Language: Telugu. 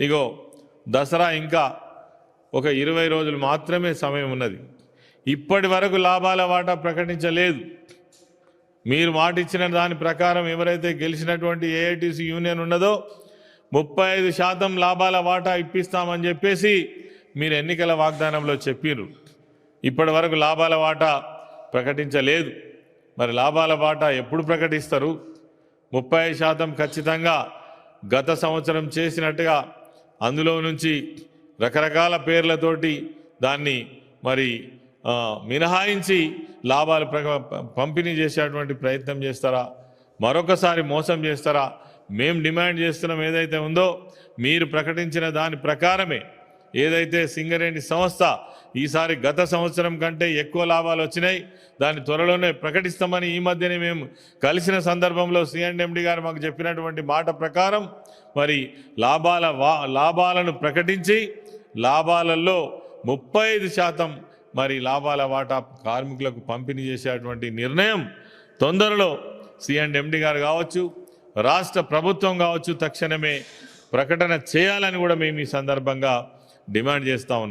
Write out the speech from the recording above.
ఇగో దసరా ఇంకా ఒక 20 రోజులు మాత్రమే సమయం ఉన్నది. ఇప్పటి వరకు లాభాల వాటా ప్రకటించలేదు. మీరు మాట ఇచ్చిన దాని ప్రకారం ఎవరైతే గెలిచినటువంటి ఏఐటీసీ యూనియన్ ఉన్నదో 35% లాభాల వాటా ఇప్పిస్తామని చెప్పేసి మీరు ఎన్నికల వాగ్దానంలో చెప్పారు. ఇప్పటి వరకు లాభాల వాటా ప్రకటించలేదు. మరి లాభాల వాటా ఎప్పుడు ప్రకటిస్తారు? 35% ఖచ్చితంగా గత సంవత్సరం చేసినట్టుగా అందులో నుంచి రకరకాల పేర్లతోటి దాన్ని మరి మినహాయించి లాభాలు పంపిణీ చేసేటువంటి ప్రయత్నం చేస్తారా? మరొకసారి మోసం చేస్తారా? మేము డిమాండ్ చేస్తున్నాం ఏదైతే ఉందో మీరు ప్రకటించిన దాని ప్రకారమే ఏదైతే సింగరేణి సంస్థ ఈసారి గత సంవత్సరం కంటే ఎక్కువ లాభాలు వచ్చినాయి, దాన్ని త్వరలోనే ప్రకటిస్తామని ఈ మధ్యనే మేము కలిసిన సందర్భంలో సిఎండి గారు మాకు చెప్పినటువంటి మాట ప్రకారం మరి లాభాలను ప్రకటించి లాభాలలో 35% మరి లాభాల వాటా కార్మికులకు పంపిణీ చేసేటువంటి నిర్ణయం తొందరలో సిఎండి గారు కావచ్చు, రాష్ట్ర ప్రభుత్వం కావచ్చు తక్షణమే ప్రకటన చేయాలని కూడా మేము ఈ సందర్భంగా డిమాండ్ చేస్తా ఉన్నాం.